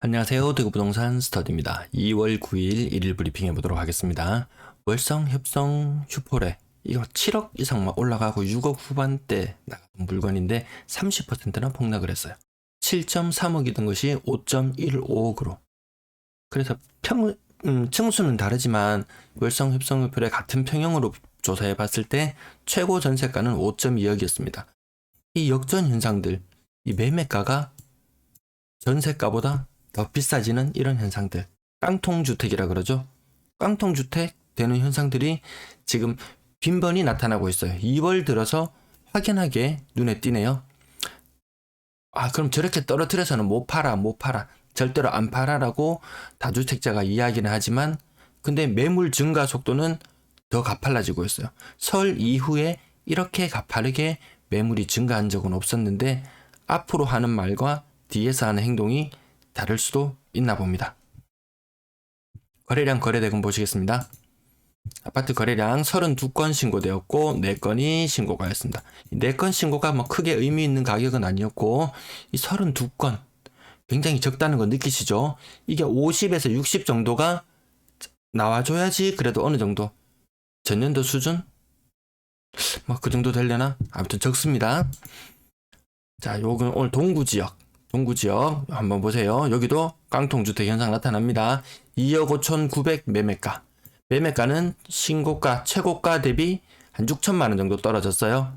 안녕하세요. 대구부동산 스터디입니다. 2월 9일 1일 브리핑 해보도록 하겠습니다. 월성, 협성, 슈퍼레 이거 7억 이상 막 올라가고 6억 후반대 나간 물건인데 30%나 폭락을 했어요. 7.3억이던 것이 5.15억으로. 그래서 층수는 다르지만 월성, 협성, 슈퍼레 같은 평형으로 조사해 봤을 때 최고 전세가는 5.2억이었습니다. 이 역전 현상들, 이 매매가가 전세가보다 더 비싸지는 이런 현상들, 깡통주택이라 그러죠. 깡통주택 되는 현상들이 지금 빈번히 나타나고 있어요. 2월 들어서 확연하게 눈에 띄네요. 그럼 저렇게 떨어뜨려서는 못 팔아. 절대로 안 팔아라고 다주택자가 이야기는 하지만 근데 매물 증가 속도는 더 가팔라지고 있어요. 설 이후에 이렇게 가파르게 매물이 증가한 적은 없었는데 앞으로 하는 말과 뒤에서 하는 행동이 다를 수도 있나 봅니다. 거래량 거래대금 보시겠습니다. 아파트 거래량 32건 신고되었고 4건이 신고가였습니다. 4건 신고가 뭐 크게 의미 있는 가격은 아니었고 이 32건 굉장히 적다는 거 느끼시죠? 이게 50에서 60 정도가 나와줘야지 그래도 어느 정도 전년도 수준? 뭐 그 정도 되려나? 아무튼 적습니다. 자, 요건 오늘 동구지역 한번 보세요. 여기도 깡통주택 현상 나타납니다. 2억 5,900 매매가. 매매가는 신고가, 최고가 대비 한 6천만 원 정도 떨어졌어요.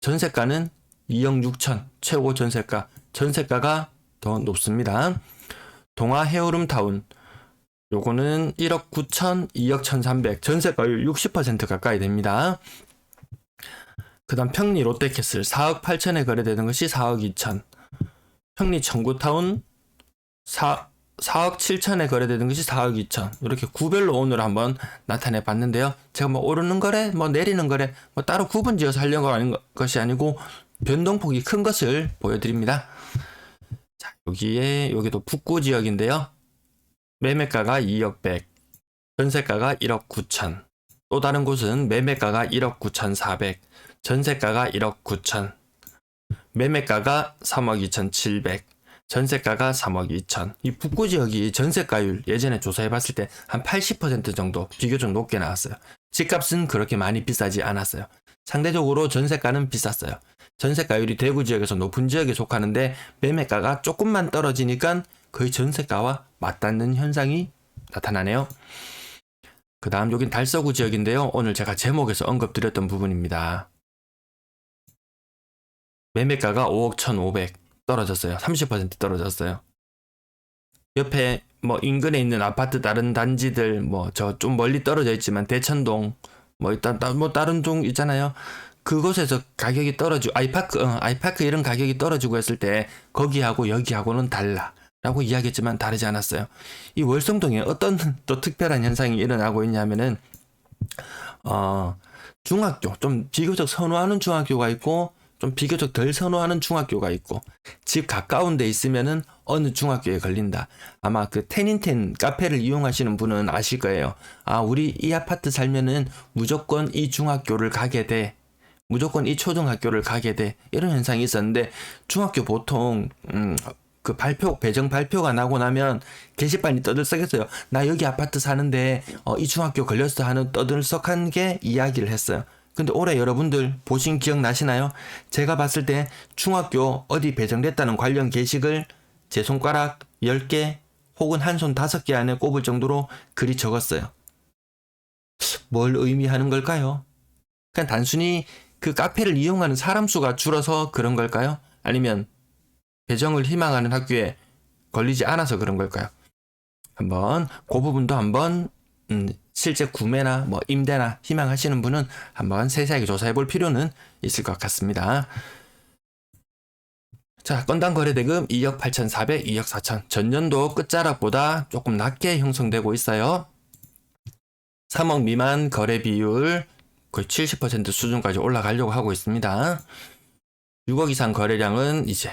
전세가는 2억 6천, 최고 전세가. 전세가가 더 높습니다. 동아 헤어룸타운. 요거는 1억 9천, 2억 1,300. 전세가율 60% 가까이 됩니다. 그 다음 평리 롯데캐슬 4억 8천에 거래되는 것이 4억 2천. 평리 청구타운 4억 7천에 거래되는 것이 4억 2천. 이렇게 구별로 오늘 한번 나타내 봤는데요. 제가 뭐 오르는 거래, 뭐 내리는 거래, 뭐 따로 구분 지어서 하려고 하는 것이 아니고 변동폭이 큰 것을 보여드립니다. 자, 여기도 북구 지역인데요. 매매가가 2억 100, 전세가가 1억 9천. 또 다른 곳은 매매가가 1억 9천 4백, 전세가가 1억 9천. 매매가가 3억 2,700, 전세가가 3억 2천. 이 북구 지역이 전세가율 예전에 조사해봤을 때 한 80% 정도 비교적 높게 나왔어요. 집값은 그렇게 많이 비싸지 않았어요. 상대적으로 전세가는 비쌌어요. 전세가율이 대구 지역에서 높은 지역에 속하는데 매매가가 조금만 떨어지니까 거의 전세가와 맞닿는 현상이 나타나네요. 그 다음 여긴 달서구 지역인데요. 오늘 제가 제목에서 언급드렸던 부분입니다. 매매가가 5억 1,500 떨어졌어요. 30% 떨어졌어요. 옆에 뭐 인근에 있는 아파트 다른 단지들 뭐 저 좀 멀리 떨어져 있지만 대천동 뭐 일단 뭐 다른 동 있잖아요. 그곳에서 가격이 떨어지고 아이파크 이런 가격이 떨어지고 했을 때 거기하고 여기하고는 달라라고 이야기했지만 다르지 않았어요. 이 월성동에 어떤 또 특별한 현상이 일어나고 있냐면은 중학교 좀 비교적 선호하는 중학교가 있고 좀 비교적 덜 선호하는 중학교가 있고 집 가까운 데 있으면은 어느 중학교에 걸린다. 아마 그 텐인텐 카페를 이용하시는 분은 아실 거예요. 우리 이 아파트 살면은 무조건 이 중학교를 가게 돼. 무조건 이 초등학교를 가게 돼. 이런 현상이 있었는데 중학교 보통 그 배정 발표가 나고 나면 게시판이 떠들썩했어요. 나 여기 아파트 사는데 이 중학교 걸렸어 하는 떠들썩한 게 이야기를 했어요. 근데 올해 여러분들 보신 기억 나시나요? 제가 봤을 때 중학교 어디 배정됐다는 관련 게시글 제 손가락 10개 혹은 한 손 5개 안에 꼽을 정도로 글이 적었어요. 뭘 의미하는 걸까요? 그냥 단순히 그 카페를 이용하는 사람 수가 줄어서 그런 걸까요? 아니면 배정을 희망하는 학교에 걸리지 않아서 그런 걸까요? 한번 그 부분도 한번 실제 구매나 뭐 임대나 희망하시는 분은 한번 세세하게 조사해 볼 필요는 있을 것 같습니다. 자, 건당 거래대금 2억 8,400, 2억 4천. 전년도 끝자락보다 조금 낮게 형성되고 있어요. 3억 미만 거래 비율 거의 70% 수준까지 올라가려고 하고 있습니다. 6억 이상 거래량은 이제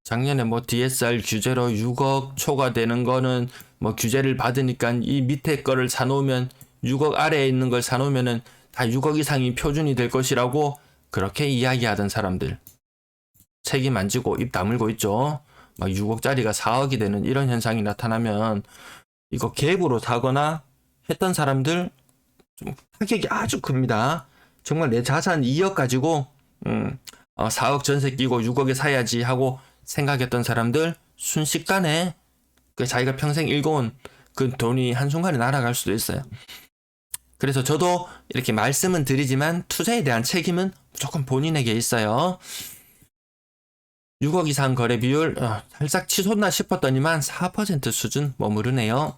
작년에 뭐 DSR 규제로 6억 초과되는 거는 뭐 규제를 받으니까 이 밑에 거를 사놓으면 6억 아래에 있는 걸 사놓으면은 다 6억 이상이 표준이 될 것이라고 그렇게 이야기하던 사람들 책임 안 지고 입 다물고 있죠. 막 6억짜리가 4억이 되는 이런 현상이 나타나면 이거 갭으로 사거나 했던 사람들 좀 타격이 아주 큽니다. 정말 내 자산 2억 가지고 4억 전세 끼고 6억에 사야지 하고 생각했던 사람들 순식간에 그 자기가 평생 일궈온 그 돈이 한순간에 날아갈 수도 있어요. 그래서 저도 이렇게 말씀은 드리지만 투자에 대한 책임은 무조건 본인에게 있어요. 6억 이상 거래 비율 살짝 치솟나 싶었더니만 4% 수준 머무르네요.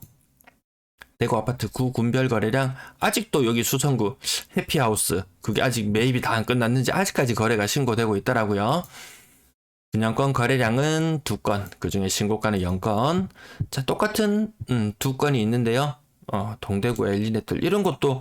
대구 아파트 구군별 거래량 아직도 여기 수성구 해피하우스 그게 아직 매입이 다 안 끝났는지 아직까지 거래가 신고되고 있더라고요. 분양권 거래량은 2건, 그중에 신고가는 0건. 자, 똑같은 2건이 있는데요. 동대구 엘리네틀 이런 것도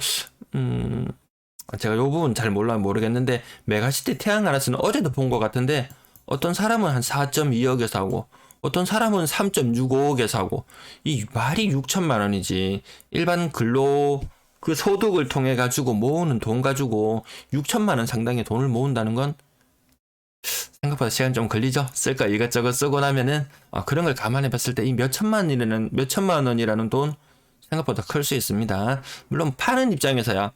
제가 요 부분 잘 모르겠는데 메가시티 태양가라스는 어제도 본 것 같은데 어떤 사람은 한 4.2억에 사고 어떤 사람은 3.65억에 사고 이 말이 6천만 원이지 일반 근로 그 소득을 통해 가지고 모으는 돈 가지고 6천만 원 상당의 돈을 모은다는 건 생각보다 시간 좀 걸리죠. 쓸 거 이것저것 쓰고 나면은 그런 걸 감안해 봤을 때 이 몇천만 원이라는 돈 생각보다 클 수 있습니다. 물론 파는 입장에서야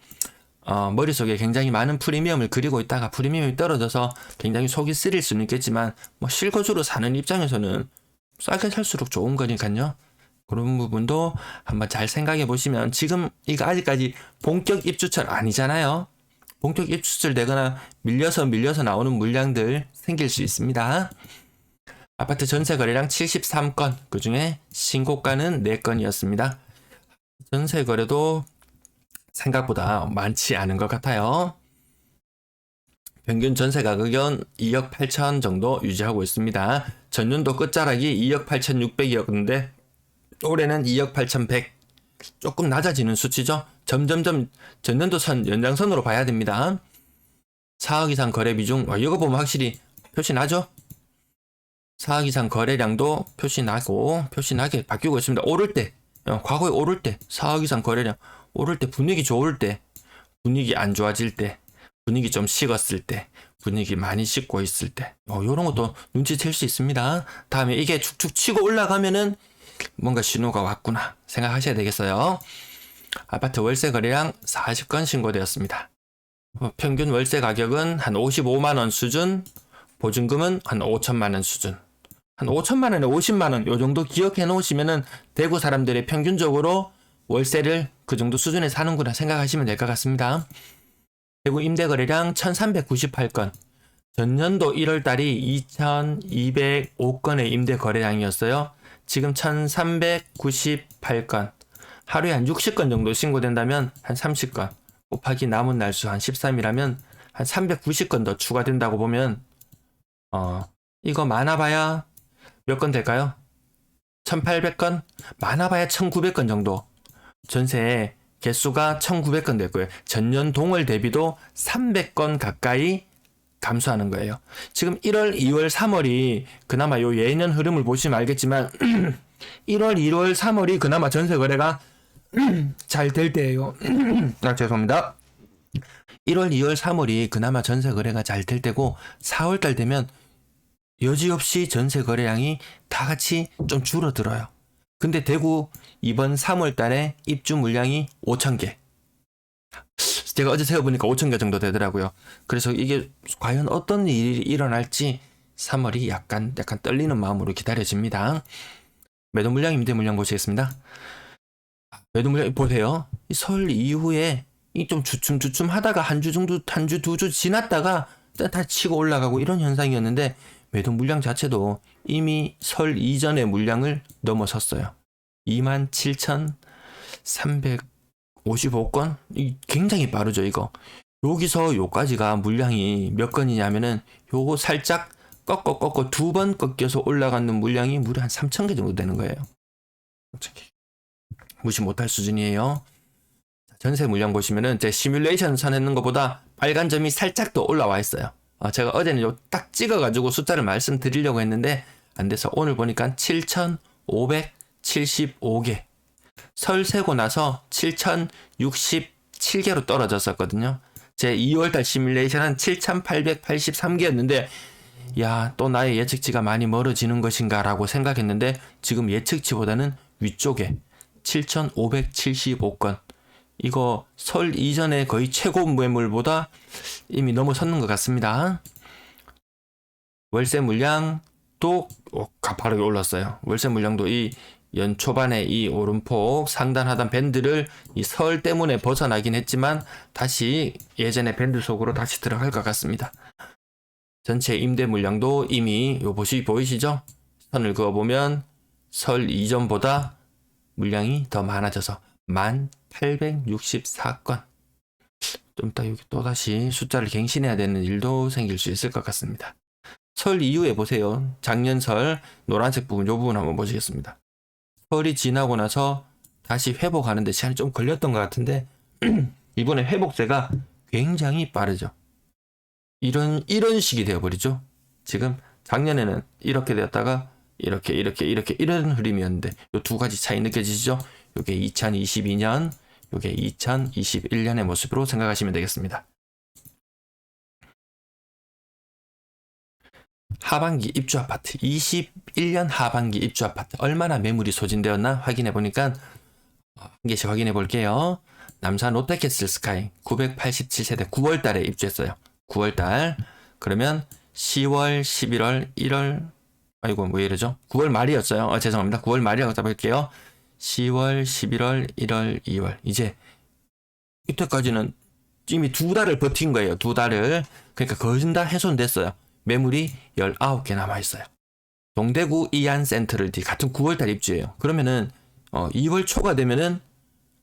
머릿속에 굉장히 많은 프리미엄을 그리고 있다가 프리미엄이 떨어져서 굉장히 속이 쓰릴 수는 있겠지만 뭐 실거주로 사는 입장에서는 싸게 살수록 좋은 거니까요. 그런 부분도 한번 잘 생각해 보시면 지금 이거 아직까지 본격 입주철 아니잖아요. 본격 입주철 되거나 밀려서 나오는 물량들 생길 수 있습니다. 아파트 전세 거래량 73건, 그중에 신고가는 4건이었습니다. 전세 거래도 생각보다 많지 않은 것 같아요. 평균 전세 가격은 2억 8천 정도 유지하고 있습니다. 전년도 끝자락이 2억 8,600이었는데 올해는 2억 8,100. 조금 낮아지는 수치죠. 점점점 전년도 선 연장선으로 봐야 됩니다. 4억 이상 거래 비중 이거 보면 확실히 표시나죠. 4억 이상 거래량도 표시나게 바뀌고 있습니다. 오를 때 과거에 오를 때 4억 이상 거래량 오를 때 분위기 좋을 때 분위기 안 좋아질 때 분위기 좀 식었을 때 분위기 많이 식고 있을 때 이런 것도 눈치챌 수 있습니다. 다음에 이게 축축 치고 올라가면은 뭔가 신호가 왔구나 생각하셔야 되겠어요. 아파트 월세 거래량 40건 신고되었습니다. 평균 월세 가격은 한 55만원 수준, 보증금은 한 5천만원 수준. 한 5천만원에 50만원 요 정도 기억해 놓으시면은 대구 사람들이 평균적으로 월세를 그 정도 수준에 사는구나 생각하시면 될 것 같습니다. 대구 임대 거래량 1398건. 전년도 1월달이 2205건의 임대 거래량이었어요. 지금 1398건. 하루에 한 60건 정도 신고된다면 한 30건. 곱하기 남은 날수 한 13이라면 한 390건 더 추가된다고 보면 이거 많아봐야 몇 건 될까요? 1800건? 많아봐야 1900건 정도. 전세 개수가 1900건 될 거예요. 전년 동월 대비도 300건 가까이 감소하는 거예요. 지금 1월, 2월, 3월이 그나마 요 예년 흐름을 보시면 알겠지만 1월, 2월, 3월이 그나마 전세 거래가 잘 될 때예요. 죄송합니다. 1월, 2월, 3월이 그나마 전세 거래가 잘 될 때고 4월달 되면 여지없이 전세 거래량이 다 같이 좀 줄어들어요. 근데 대구 이번 3월달에 입주 물량이 5,000개. 제가 어제 세어보니까 5,000개 정도 되더라고요. 그래서 이게 과연 어떤 일이 일어날지 3월이 약간 떨리는 마음으로 기다려집니다. 매도 물량, 임대 물량 보시겠습니다. 매도 물량 보세요. 설 이후에 좀 주춤 하다가 한 주, 두 주 지났다가 다 치고 올라가고 이런 현상이었는데 매도 물량 자체도 이미 설 이전의 물량을 넘어섰어요. 27,355건? 굉장히 빠르죠, 이거. 여기서 요까지가 물량이 몇 건이냐면은 요거 살짝 꺾어 2번 꺾여서 올라가는 물량이 무려 한 3,000개 정도 되는 거예요. 무시 못할 수준이에요. 전세 물량 보시면은 제 시뮬레이션 선했는 것보다 빨간 점이 살짝 더 올라와 있어요. 제가 어제는 요 딱 찍어가지고 숫자를 말씀드리려고 했는데 안 돼서 오늘 보니까 7,575개. 설 세고 나서 7,067개로 떨어졌었거든요. 제 2월달 시뮬레이션은 7,883개였는데 야, 또 나의 예측치가 많이 멀어지는 것인가 라고 생각했는데 지금 예측치보다는 위쪽에 7,575건. 이거 설 이전에 거의 최고 매물보다 이미 넘어섰는 것 같습니다. 월세 물량도 가파르게 올랐어요. 월세 물량도 이 연 초반에 이 오름폭 상단 하단 밴드를 이 설 때문에 벗어나긴 했지만 다시 예전의 밴드 속으로 다시 들어갈 것 같습니다. 전체 임대 물량도 이미 요 보이시죠? 선을 그어보면 설 이전보다 물량이 더 많아져서 1,864건. 좀 이따 여기 또다시 숫자를 갱신해야 되는 일도 생길 수 있을 것 같습니다. 설 이후에 보세요. 작년 설 노란색 부분, 요 부분 한번 보시겠습니다. 설이 지나고 나서 다시 회복하는데 시간이 좀 걸렸던 것 같은데 이번에 회복세가 굉장히 빠르죠. 이런 식이 되어버리죠. 지금 작년에는 이렇게 되었다가 이렇게 이런 흐름이었는데 요 두 가지 차이 느껴지시죠? 요게 2022년, 요게 2021년의 모습으로 생각하시면 되겠습니다. 하반기 입주 아파트, 21년 하반기 입주 아파트 얼마나 매물이 소진되었나 확인해 보니까 한 개씩 확인해 볼게요. 남산 롯데캐슬 스카이 987세대 9월 달에 입주했어요. 9월 달. 그러면 10월, 11월, 1월 아이고 왜 이러죠? 9월 말이었어요. 죄송합니다. 9월 말이라고 잡을게요. 10월, 11월, 1월, 2월. 이제 이때까지는 이미 2달을 버틴 거예요. 2달을. 그러니까 거의 다 훼손됐어요. 매물이 19개 남아있어요. 동대구 이안센트럴D 같은 9월달 입주예요. 그러면은 2월 초가 되면은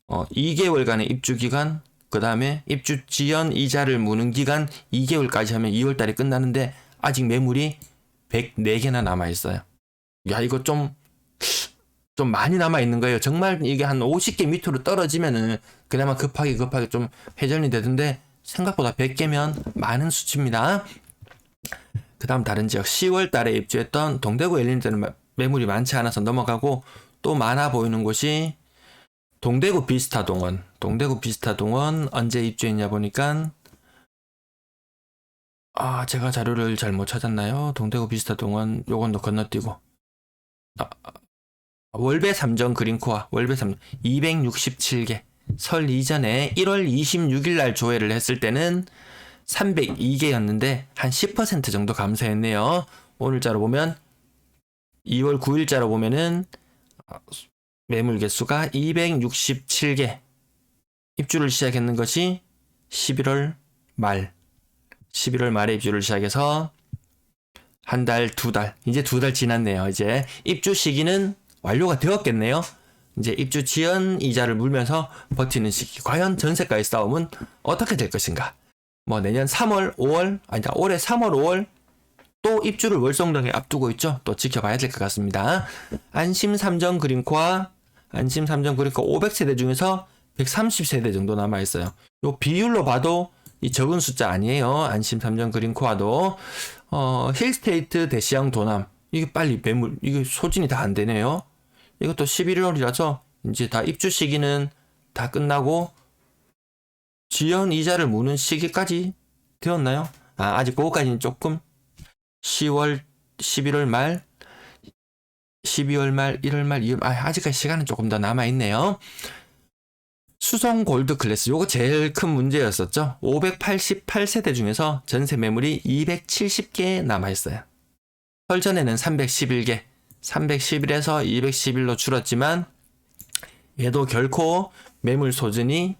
2개월간의 입주 기간, 그 다음에 입주 지연 이자를 무는 기간 2개월까지 하면 2월달에 끝나는데 아직 매물이 104개나 남아있어요. 야, 이거 좀 많이 남아있는 거예요. 정말 이게 한 50개 밑으로 떨어지면은 그나마 급하게 좀 회전이 되던데 생각보다 100개면 많은 수치입니다. 그 다음 다른 지역 10월 달에 입주했던 동대구 엘리트는 매물이 많지 않아서 넘어가고 또 많아 보이는 곳이 동대구 비스타동원. 동대구 비스타동원 언제 입주했냐 보니까 제가 자료를 잘 못 찾았나요? 동대구 비스타동원 요건 더 건너뛰고 월배 삼정 그린코아 월배 삼정 267개. 설 이전에 1월 26일 날 조회를 했을 때는 302개였는데 한 10% 정도 감소했네요. 오늘자로 보면 2월 9일자로 보면은 매물 개수가 267개. 입주를 시작했는 것이 11월 말에 입주를 시작해서 한 달, 2달. 이제 2달 지났네요. 이제 입주 시기는 완료가 되었겠네요. 이제 입주 지연 이자를 물면서 버티는 시기. 과연 전세가의 싸움은 어떻게 될 것인가? 내년 3월, 5월, 올해 3월, 5월 또 입주를 월성동에 앞두고 있죠. 또 지켜봐야 될 것 같습니다. 안심 3정 그린코아 500세대 중에서 130세대 정도 남아있어요. 요 비율로 봐도 이 적은 숫자 아니에요. 안심 3정 그린코아도 힐스테이트 대시양 도남 이게 빨리 매물 이게 소진이 다 안 되네요. 이것도 11월이라서 이제 다 입주 시기는 다 끝나고 지연 이자를 무는 시기까지 되었나요? 아직 그거까지는 조금 10월, 11월 말, 12월 말, 1월 말, 2월 아직까지 시간은 조금 더 남아있네요. 수성 골드 클래스 요거 제일 큰 문제였었죠. 588세대 중에서 전세 매물이 270개 남아있어요. 설전에는 311개, 311에서 211로 줄었지만 얘도 결코 매물 소진이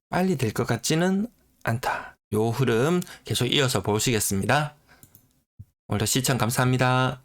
빨리 될 것 같지는 않다. 요 흐름 계속 이어서 보시겠습니다. 오늘도 시청 감사합니다.